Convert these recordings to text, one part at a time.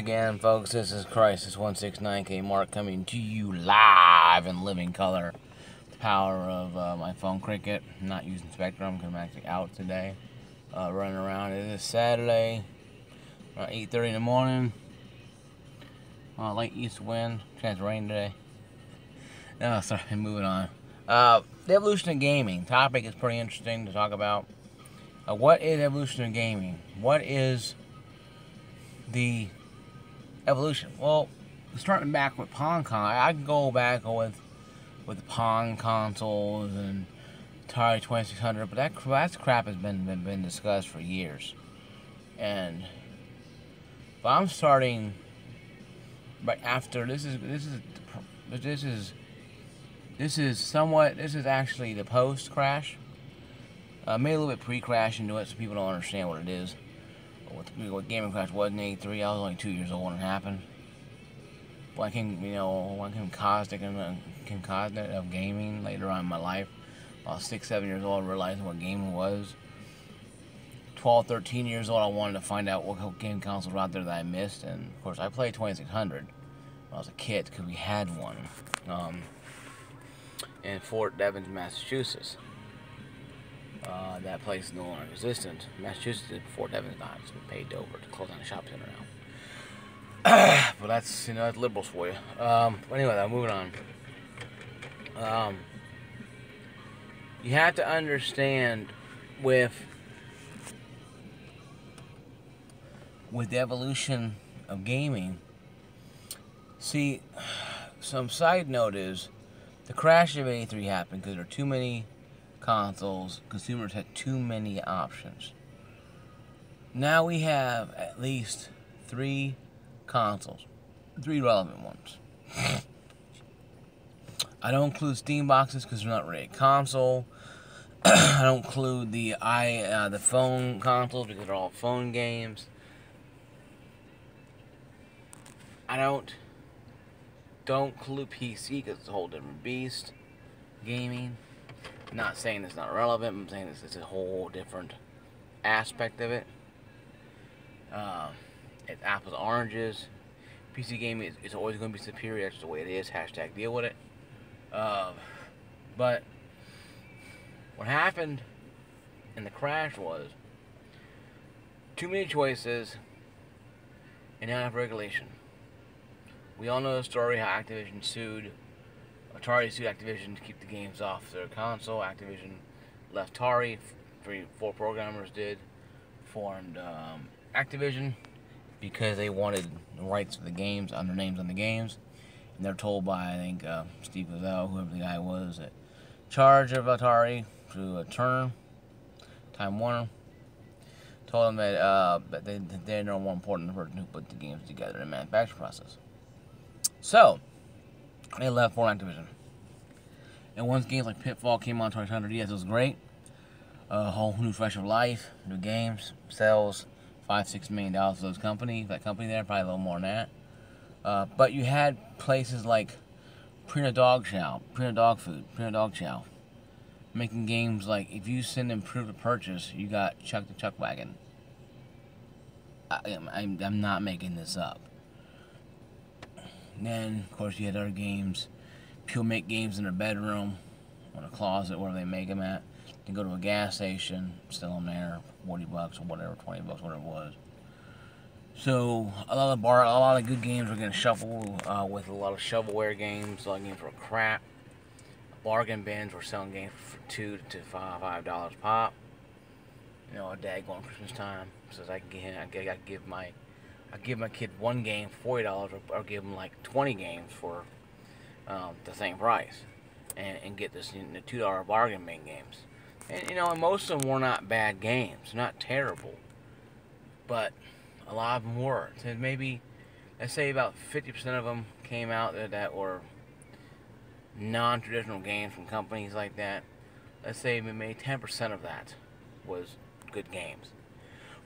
again, folks. This is Crisis 169K Mark coming to you live in living color. The power of my phone Cricket. I'm not using Spectrum because I'm actually out today, running around. It is Saturday, 8:30 in the morning. Late east wind, chance of rain today. No, sorry, moving on. The evolution of gaming. Topic is pretty interesting to talk about. What is evolution of gaming? What is the evolution? Well, starting back with Pong I can go back with the Pong consoles and Atari 2600, but that crap has been discussed for years. And but I'm starting right after this is actually the post crash. Made a little bit pre-crash into it so people don't understand what it is. What Gaming Crash was in '83. I was only 2 years old when it happened. When Kim Cosnick of gaming later on in my life. I was 6, 7 years old, realizing what gaming was. 12, 13 years old, I wanted to find out what game consoles were out there that I missed. And of course, I played 2600 when I was a kid because we had one in Fort Devens, Massachusetts. That place is no longer existent. Massachusetts did before Devon's not. It's been paid over to close down the shop center now. But that's, that's liberals for you. Anyway, moving on. You have to understand with the evolution of gaming. See, some side note is the crash of '83 happened because there were too many consoles. Consumers had too many options. Now we have at least 3 consoles, 3 relevant ones. I don't include Steam boxes because they're not really a console. I don't include the phone consoles because they're all phone games. I don't include PC because it's a whole different beast. Gaming. I'm not saying it's not relevant. I'm saying it's a whole different aspect of it. It's apples and oranges. PC gaming is always going to be superior. That's just the way it is. Hashtag deal with it. But what happened in the crash was too many choices and not enough regulation. We all know the story how Activision sued. Atari sued Activision to keep the games off their console. Activision left Atari. 4 programmers formed Activision because they wanted the rights to the games, under names on the games. And they're told by, I think, Steve Gazelle, whoever the guy was, in charge of Atari, through Time Warner, told them that they're no more important than the person who put the games together in the manufacturing process. So, they left for Activision. And once games like Pitfall came on 2600, yes, it was great. A whole new fresh of life, new games, sales, $5-6 million for that company there, probably a little more than that. But you had places like Purina Dog Chow, making games like, if you send them proof of purchase, you got Chuck the Chuck Wagon. I'm not making this up. And then, of course, you had other games. People make games in their bedroom, or a closet, wherever they make them at. They go to a gas station, sell them there, $40 or whatever, $20, whatever it was. So a lot of good games were getting shuffled with a lot of shovelware games. A lot of games were crap. Bargain bins were selling games for $2 to $5 pop. A dad going Christmas time says I give my kid one game for $40, or give him like 20 games for the same price, and get this the $2 bargain bin games. And most of them were not bad games, not terrible, but a lot of them were. So maybe, let's say about 50% of them came out that were non-traditional games from companies like that. Let's say maybe 10% of that was good games,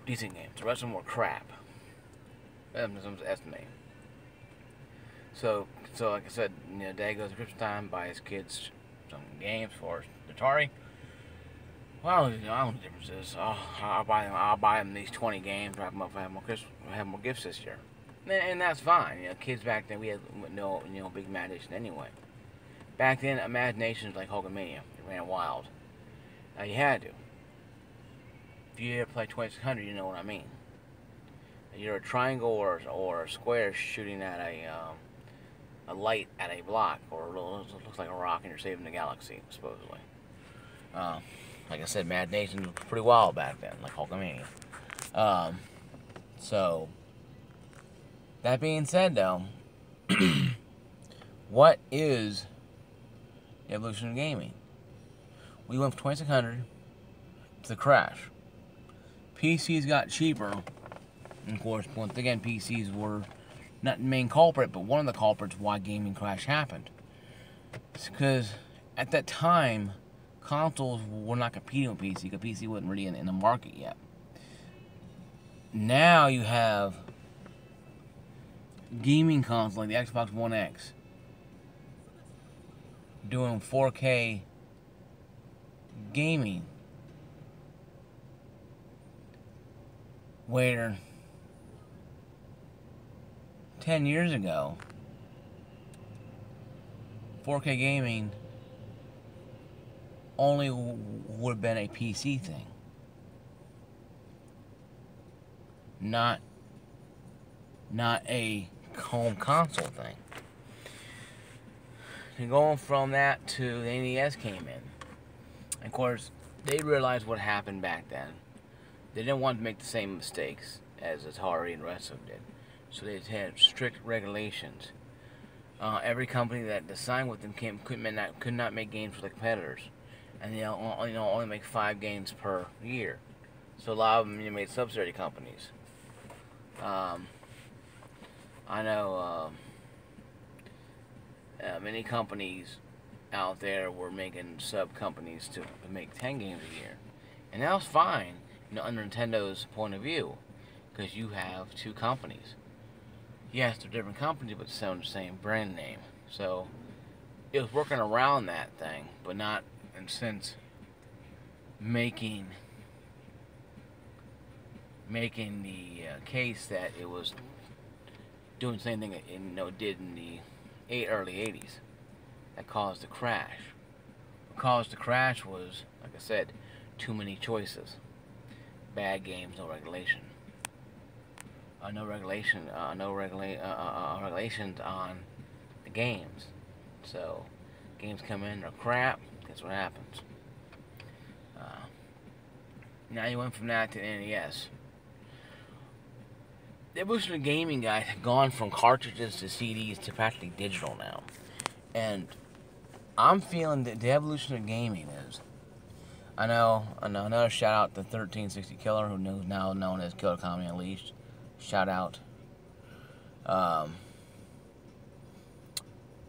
decent games. The rest of them were crap. That's estimating. So like I said, Dad goes to Christmas time, buy his kids some games for Atari. Well, I don't know what the difference is. I'll buy them these 20 games. Have more gifts this year. And that's fine. You know, kids back then, we had no, big imagination anyway. Back then, imagination was like Hulkamania. It ran wild. You had to. If you ever play 2600, you know what I mean. You're a triangle or a square shooting at a light at a block, or it looks like a rock, and you're saving the galaxy, supposedly. Like I said, imagination was pretty wild back then, like Hulkamania. So, that being said, though, what is the evolution of gaming? We went from 2600 to the crash. PCs got cheaper. And of course, once again, PCs were not the main culprit, but one of the culprits why gaming crash happened. It's because at that time, consoles were not competing with PC, because PC wasn't really in the market yet. Now you have gaming consoles like the Xbox One X doing 4K gaming, where 10 years ago, 4K gaming only would have been a PC thing, not a home console thing. And going from that to the NES came in. And of course, they realized what happened back then. They didn't want to make the same mistakes as Atari and the rest of them did. So they had strict regulations. Every company that signed with them could not make games for the competitors. And they only make 5 games per year. So a lot of them made subsidiary companies. I know many companies out there were making sub-companies to make 10 games a year. And that was fine, under Nintendo's point of view, because you have 2 companies. Yes, they're different companies, but selling the same brand name. So it was working around that thing, but not in sense making the case that it was doing the same thing it did in the early 80s that caused the crash. What caused the crash was, like I said, too many choices, bad games, no regulation. No regulations on the games. So, games come in, they're crap. Guess what happens? Now you went from that to NES. The evolution of gaming, guys, have gone from cartridges to CDs to practically digital now. And I'm feeling that the evolution of gaming is, I know another shout out to 1360 Killer, who is now known as Killer Comedy Unleashed. Shout out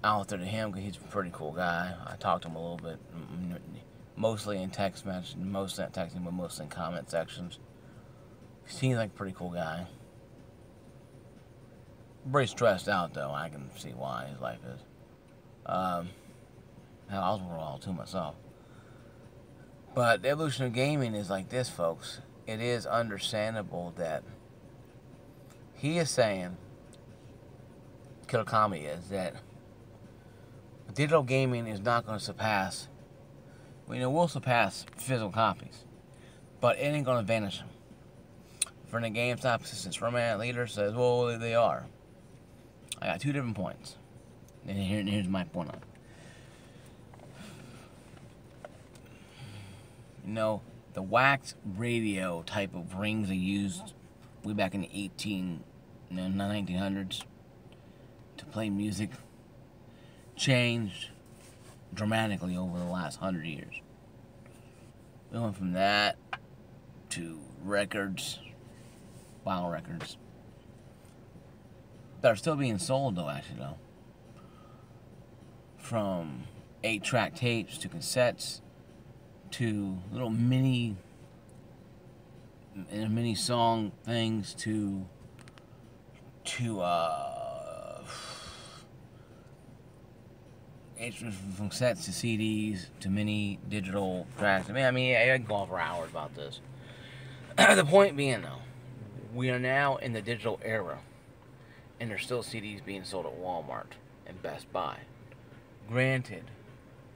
out there to him, because he's a pretty cool guy. I talked to him a little bit, mostly in text messages, mostly not texting, but mostly in comment sections. He seems like a pretty cool guy. Pretty stressed out, though. I can see why his life is. Hell, I was all to myself. But the evolution of gaming is like this, folks. It is understandable that he is saying, Killer Kami is, that digital gaming is not going to surpass, we'll surpass physical copies, but it ain't going to vanish them. For the GameStop assistant's format leader says, well, they are. I got 2 different points. And here's my point on it. The wax radio type of rings they used way back in the 1900s to play music changed dramatically over the last 100 years. We went from that to records, vinyl records, that are still being sold, though, actually, though. From 8-track tapes to cassettes to little mini song things to from cassettes to CDs to mini digital tracks. I can go on for hours about this. The point being, though, we are now in the digital era. and there's still CDs being sold at Walmart and Best Buy. Granted,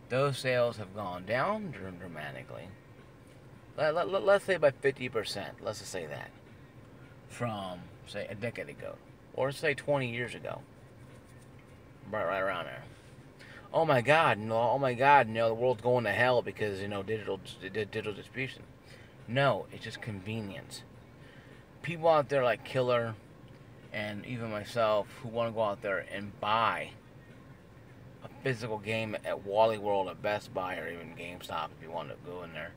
those sales have gone down dramatically. Let's say by 50%. Let's just say that. From, say, a decade ago. Or say 20 years ago. Right around there. Oh my God, the world's going to hell because, digital distribution. No, it's just convenience. People out there like Killer and even myself who want to go out there and buy a physical game at Wally World, at Best Buy, or even GameStop if you want to go in there,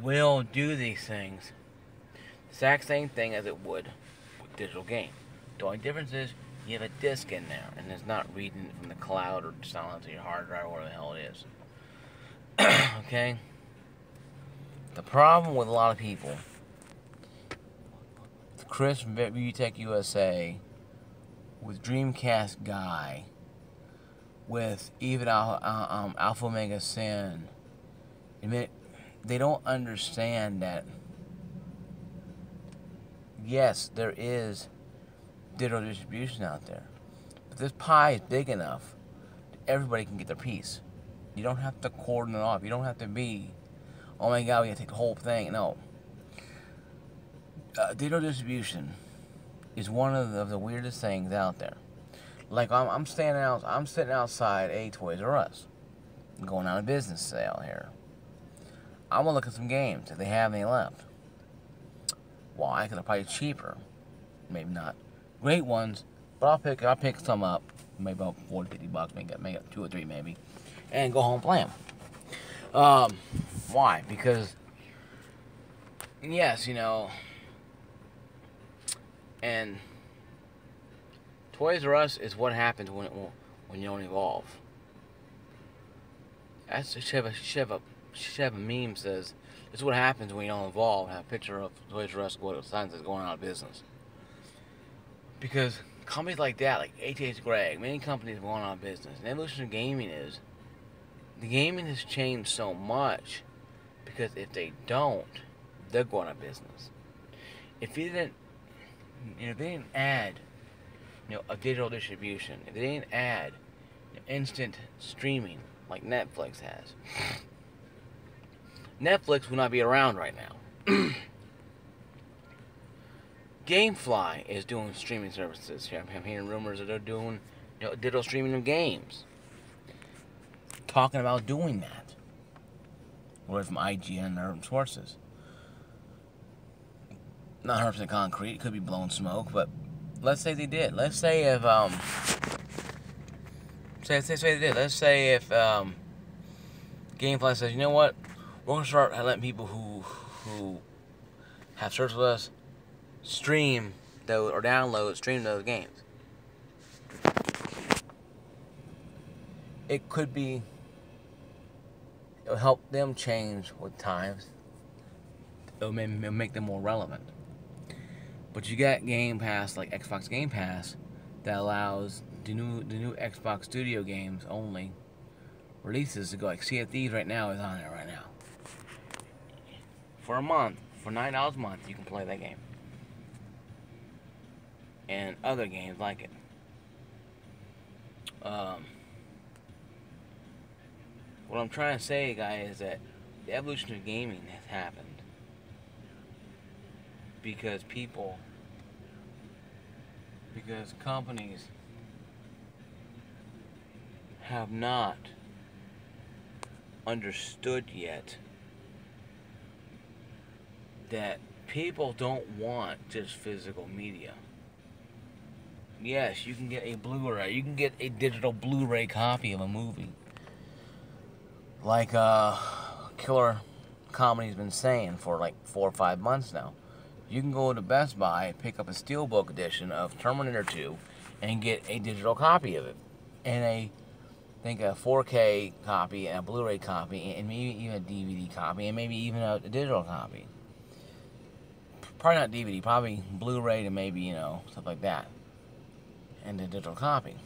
will do these things. The exact same thing as it would with digital game. The only difference is you have a disc in there and it's not reading it from the cloud or just onto your hard drive or whatever the hell it is. Okay? The problem with a lot of people, Chris from ViewTech USA, with Dreamcast Guy, with even Alpha Omega Sin, they don't understand that, yes, there is digital distribution out there, but this pie is big enough that everybody can get their piece. You don't have to cordon it off. You don't have to be, oh my God, we gotta take the whole thing. No. Digital distribution is one of the weirdest things out there. Like I'm sitting outside a Toys R Us, going on a business sale here. I'm gonna look at some games if they have any left. Why? Because they're probably cheaper. Maybe not great ones, but I'll pick some up, maybe about $40-50, make it 2 or 3 maybe, and go home and play them. Why? Because yes, and Toys R Us is what happens when you don't evolve. That's should have a meme says, "This is what happens when you don't evolve." Have a picture of Toys R Us signs that's going out of business. Because companies like that, like H.H. Gregg, many companies are going out of business. And the evolution of gaming is, the gaming has changed so much, because if they don't, they're going out of business. If they didn't add, a digital distribution, if they didn't add instant streaming like Netflix has, Netflix would not be around right now. GameFly is doing streaming services here. I'm hearing rumors that they're doing, digital streaming of games. Talking about doing that. Word from IGN and other sources. Not 100% concrete. It could be blown smoke, but let's say they did. Let's say if GameFly says, you know what, we're gonna start letting people who have searched with us stream those or stream those games. It'll help them change with times. It'll make them more relevant. But you got Game Pass, like Xbox Game Pass, that allows the new Xbox Studio games only releases to go. Like Sea of Thieves right now is on there right now. For a month, for $9 a month, you can play that game. And other games like it. What I'm trying to say, guys, is that the evolution of gaming has happened because companies have not understood yet that people don't want just physical media. Yes, you can get a Blu-ray. You can get a digital Blu-ray copy of a movie. Like Killer Comedy's been saying for like 4 or 5 months now. You can go to Best Buy, pick up a Steelbook edition of Terminator 2, and get a digital copy of it. And a 4K copy, and a Blu-ray copy, and maybe even a DVD copy, and maybe even a digital copy. Probably not DVD, probably Blu-ray to maybe, stuff like that. And a digital copy.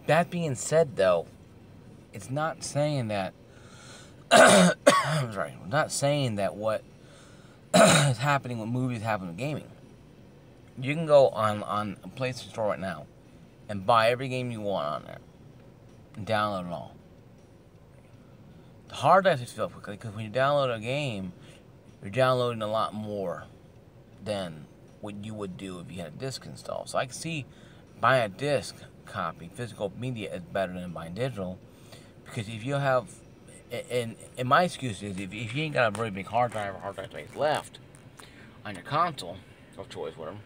That being said, though, it's not saying that I'm sorry, I'm not saying that what is happening with movies happen with gaming. You can go on PlayStation Store right now and buy every game you want on there and download it all. The hard drive is filled quickly because when you download a game, you're downloading a lot more than what you would do if you had a disc installed. So I can see buying a disc copy, physical media, is better than buying digital, because if you have, and my excuse is if you ain't got a very big hard drive or hard drive space left on your console of choice, whatever,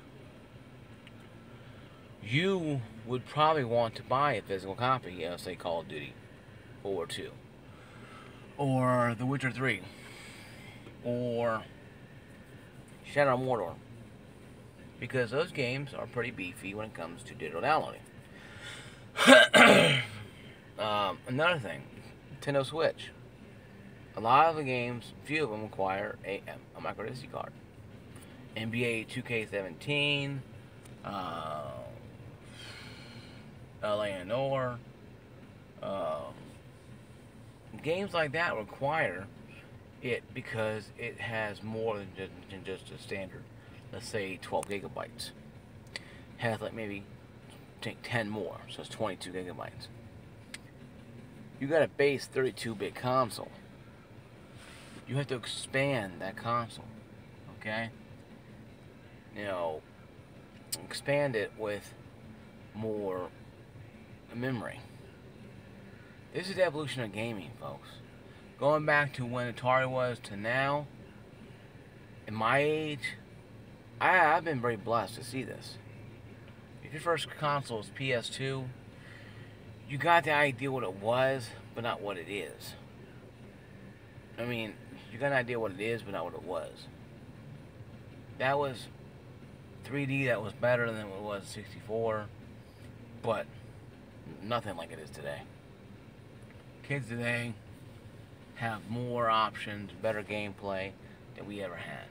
you would probably want to buy a physical copy of, say, Call of Duty or 2, or The Witcher 3, or Shadow of Mordor, because those games are pretty beefy when it comes to digital downloading. Another thing, Nintendo Switch. A lot of the games, few of them require a micro SD card. NBA 2K17, LA Noire, games like that require it because it has more than just a standard, let's say 12 gigabytes. Has like maybe take 10 more, so it's 22 gigabytes. You got a base 32-bit console. You have to expand that console, okay? You know, expand it with more memory. This is the evolution of gaming, folks. Going back to when Atari was to now, in my age, I've been very blessed to see this. If your first console was PS2, you got the idea what it was, but not what it is. I mean, you got an idea what it is, but not what it was. That was 3D, that was better than it was 64, but nothing like it is today. Kids today have more options, better gameplay than we ever had.